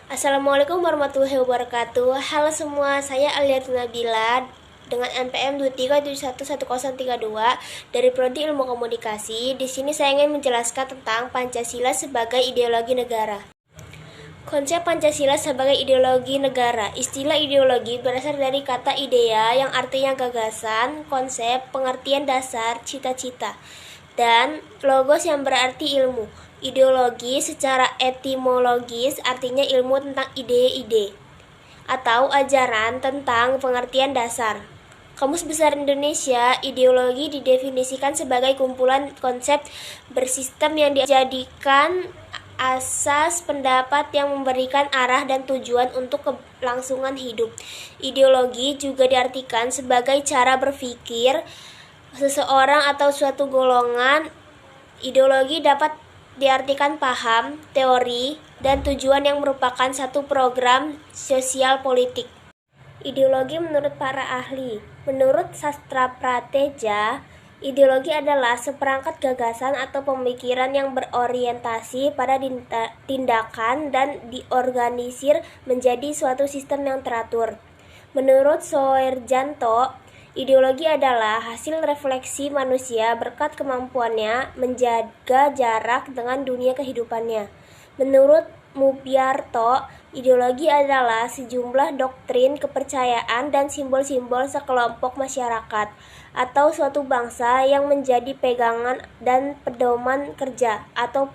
Assalamualaikum warahmatullahi wabarakatuh. Halo semua, saya Aliatul Nabila dengan NPM 23711032 dari Prodi Ilmu Komunikasi. Di sini saya ingin menjelaskan tentang Pancasila sebagai ideologi negara. Konsep Pancasila sebagai ideologi negara. Istilah ideologi berasal dari kata idea yang artinya gagasan, konsep, pengertian dasar, cita-cita, dan logos yang berarti ilmu. Ideologi secara etimologis artinya ilmu tentang ide-ide atau ajaran tentang pengertian dasar. Kamus Besar Indonesia, ideologi didefinisikan sebagai kumpulan konsep bersistem yang dijadikan asas pendapat yang memberikan arah dan tujuan untuk kelangsungan hidup. Ideologi juga diartikan sebagai cara berpikir seseorang atau suatu golongan. Ideologi dapat diartikan paham, teori, dan tujuan yang merupakan satu program sosial politik. Ideologi menurut para ahli. Menurut Sastra Prateja, ideologi adalah seperangkat gagasan atau pemikiran yang berorientasi pada tindakan dan diorganisir menjadi suatu sistem yang teratur. Menurut Soerjanto, ideologi adalah hasil refleksi manusia berkat kemampuannya menjaga jarak dengan dunia kehidupannya. Menurut Mubyarto, ideologi adalah sejumlah doktrin, kepercayaan, dan simbol-simbol sekelompok masyarakat atau suatu bangsa yang menjadi pegangan dan pedoman kerja atau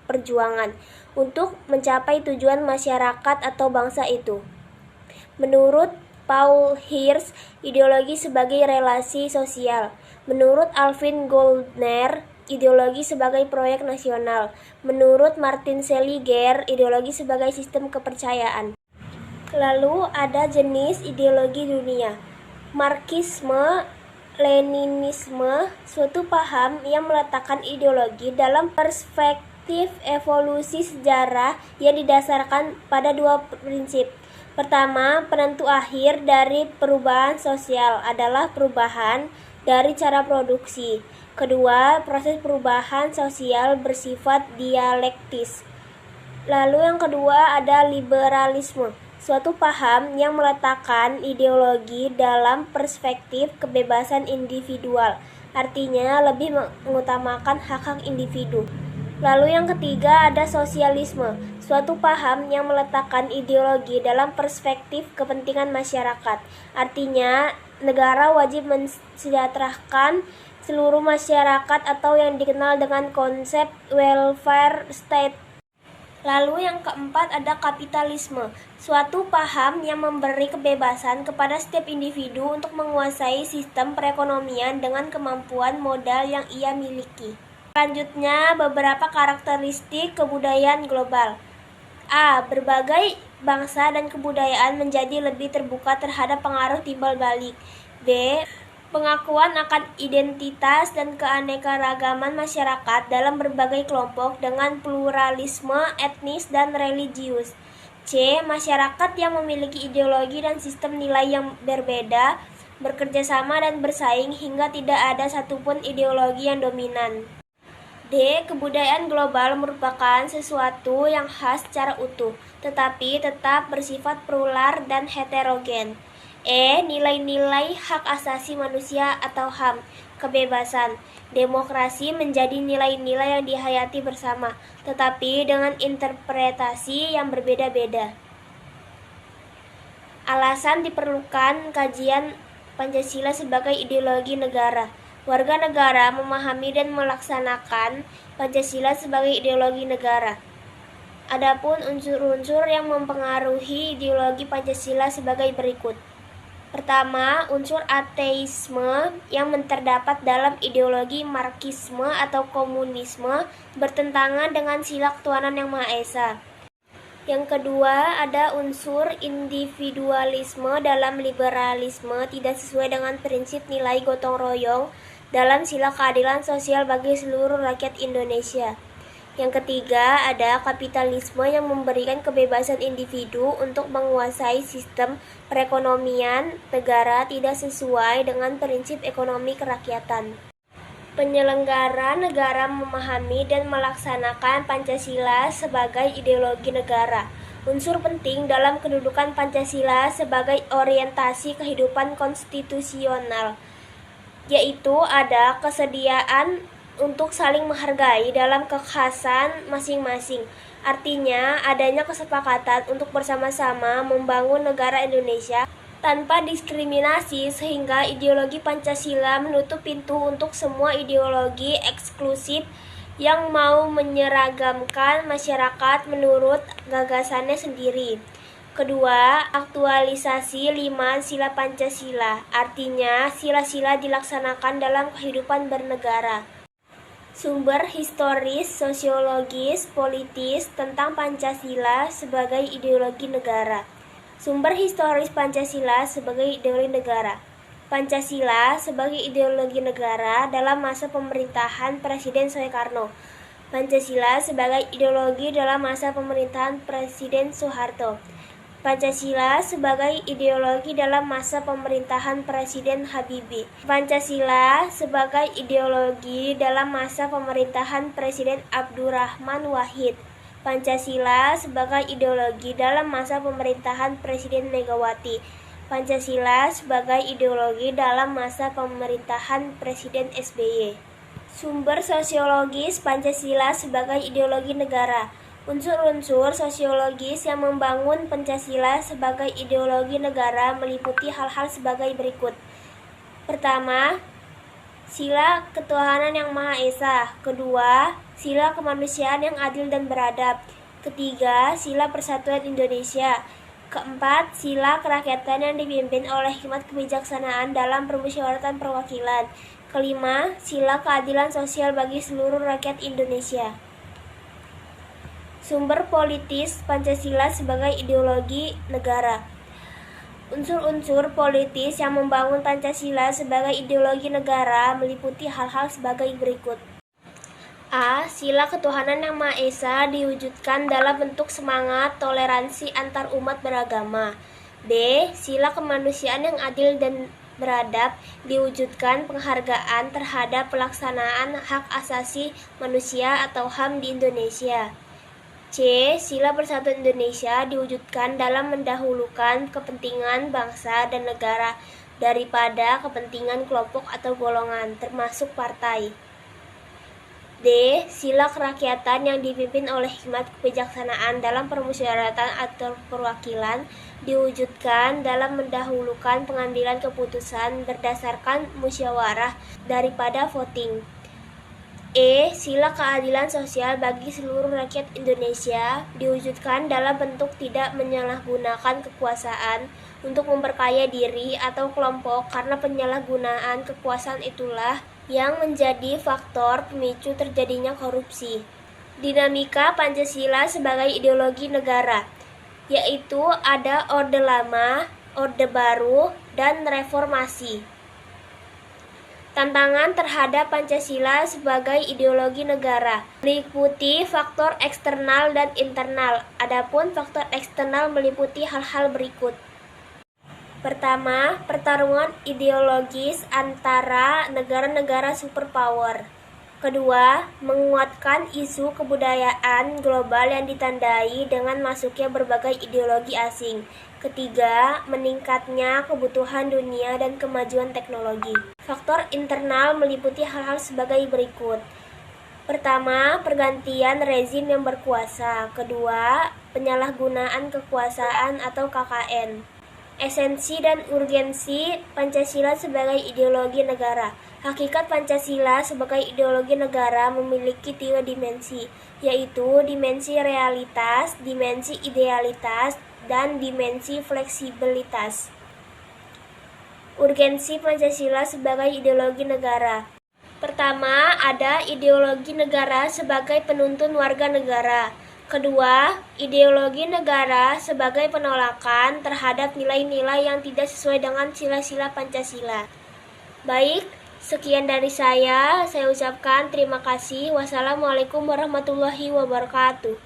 perjuangan untuk mencapai tujuan masyarakat atau bangsa itu. Menurut Paul Hirsch, ideologi sebagai relasi sosial. Menurut Alvin Goldner, ideologi sebagai proyek nasional. Menurut Martin Seliger, ideologi sebagai sistem kepercayaan. Lalu ada jenis ideologi dunia. Marxisme, Leninisme, suatu paham yang meletakkan ideologi dalam perspektif evolusi sejarah yang didasarkan pada dua prinsip. Pertama, penentu akhir dari perubahan sosial adalah perubahan dari cara produksi. Kedua, proses perubahan sosial bersifat dialektis. Lalu yang kedua ada liberalisme, suatu paham yang meletakkan ideologi dalam perspektif kebebasan individual, artinya lebih mengutamakan hak-hak individu. Lalu yang ketiga ada sosialisme, suatu paham yang meletakkan ideologi dalam perspektif kepentingan masyarakat. Artinya, negara wajib mensejahterakan seluruh masyarakat atau yang dikenal dengan konsep welfare state. Lalu yang keempat ada kapitalisme, suatu paham yang memberi kebebasan kepada setiap individu untuk menguasai sistem perekonomian dengan kemampuan modal yang ia miliki. Selanjutnya, beberapa karakteristik kebudayaan global. A. Berbagai bangsa dan kebudayaan menjadi lebih terbuka terhadap pengaruh timbal balik. B. Pengakuan akan identitas dan keanekaragaman masyarakat dalam berbagai kelompok dengan pluralisme etnis dan religius. C. Masyarakat yang memiliki ideologi dan sistem nilai yang berbeda, bekerja sama dan bersaing hingga tidak ada satupun ideologi yang dominan. D. Kebudayaan global merupakan sesuatu yang khas secara utuh, tetapi tetap bersifat plural dan heterogen. E. Nilai-nilai hak asasi manusia atau HAM, kebebasan, demokrasi menjadi nilai-nilai yang dihayati bersama, tetapi dengan interpretasi yang berbeda-beda. Alasan diperlukan kajian Pancasila sebagai ideologi negara. Warga negara memahami dan melaksanakan Pancasila sebagai ideologi negara. Adapun unsur-unsur yang mempengaruhi ideologi Pancasila sebagai berikut. Pertama, unsur ateisme yang terdapat dalam ideologi Marxisme atau komunisme bertentangan dengan sila ketuhanan yang Maha Esa. Yang kedua, ada unsur individualisme dalam liberalisme tidak sesuai dengan prinsip nilai gotong royong dalam sila keadilan sosial bagi seluruh rakyat Indonesia. Yang ketiga, ada kapitalisme yang memberikan kebebasan individu untuk menguasai sistem perekonomian negara tidak sesuai dengan prinsip ekonomi kerakyatan. Penyelenggara negara memahami dan melaksanakan Pancasila sebagai ideologi negara. Unsur penting dalam kedudukan Pancasila sebagai orientasi kehidupan konstitusional, yaitu ada kesediaan untuk saling menghargai dalam kekhasan masing-masing. Artinya, adanya kesepakatan untuk bersama-sama membangun negara Indonesia tanpa diskriminasi, sehingga ideologi Pancasila menutup pintu untuk semua ideologi eksklusif yang mau menyeragamkan masyarakat menurut gagasannya sendiri. Kedua, aktualisasi 5 sila Pancasila, artinya sila-sila dilaksanakan dalam kehidupan bernegara. Sumber historis, sosiologis, politis tentang Pancasila sebagai ideologi negara. Sumber historis Pancasila sebagai ideologi negara. Pancasila sebagai ideologi negara dalam masa pemerintahan Presiden Soekarno. Pancasila sebagai ideologi dalam masa pemerintahan Presiden Soeharto. Pancasila sebagai ideologi dalam masa pemerintahan Presiden Habibie. Pancasila sebagai ideologi dalam masa pemerintahan Presiden Abdurrahman Wahid. Pancasila sebagai ideologi dalam masa pemerintahan Presiden Megawati. Pancasila sebagai ideologi dalam masa pemerintahan Presiden SBY. Sumber sosiologis Pancasila sebagai ideologi negara. Unsur-unsur sosiologis yang membangun Pancasila sebagai ideologi negara meliputi hal-hal sebagai berikut. Pertama, sila ketuhanan yang Maha Esa. Kedua, sila kemanusiaan yang adil dan beradab. Ketiga, sila persatuan Indonesia. Keempat, sila kerakyatan yang dipimpin oleh hikmat kebijaksanaan dalam permusyawaratan perwakilan. Kelima, sila keadilan sosial bagi seluruh rakyat Indonesia. Sumber politis Pancasila sebagai ideologi negara. Unsur-unsur politis yang membangun Pancasila sebagai ideologi negara meliputi hal-hal sebagai berikut. A. Sila ketuhanan yang Maha Esa diwujudkan dalam bentuk semangat toleransi antar umat beragama. B. Sila kemanusiaan yang adil dan beradab diwujudkan penghargaan terhadap pelaksanaan hak asasi manusia atau HAM di Indonesia. C. Sila persatuan Indonesia diwujudkan dalam mendahulukan kepentingan bangsa dan negara daripada kepentingan kelompok atau golongan, termasuk partai. D. Sila kerakyatan yang dipimpin oleh hikmat kebijaksanaan dalam permusyawaratan atau perwakilan diwujudkan dalam mendahulukan pengambilan keputusan berdasarkan musyawarah daripada voting. E. Sila keadilan sosial bagi seluruh rakyat Indonesia diwujudkan dalam bentuk tidak menyalahgunakan kekuasaan untuk memperkaya diri atau kelompok, karena penyalahgunaan kekuasaan itulah yang menjadi faktor pemicu terjadinya korupsi. Dinamika Pancasila sebagai ideologi negara, yaitu ada Orde Lama, Orde Baru, dan Reformasi. Tantangan terhadap Pancasila sebagai ideologi negara meliputi faktor eksternal dan internal. Adapun faktor eksternal meliputi hal-hal berikut. Pertama, pertarungan ideologis antara negara-negara superpower. Kedua, menguatkan isu kebudayaan global yang ditandai dengan masuknya berbagai ideologi asing. Ketiga, meningkatnya kebutuhan dunia dan kemajuan teknologi. Faktor internal meliputi hal-hal sebagai berikut. Pertama, pergantian rezim yang berkuasa. Kedua, penyalahgunaan kekuasaan atau KKN. Esensi dan urgensi Pancasila sebagai ideologi negara. Hakikat Pancasila sebagai ideologi negara memiliki 3 dimensi, yaitu dimensi realitas, dimensi idealitas, dan dimensi fleksibilitas. Urgensi Pancasila sebagai ideologi negara. Pertama, ada ideologi negara sebagai penuntun warga negara. Kedua, ideologi negara sebagai penolakan terhadap nilai-nilai yang tidak sesuai dengan sila-sila Pancasila. Baik, sekian dari saya ucapkan terima kasih. Wassalamualaikum warahmatullahi wabarakatuh.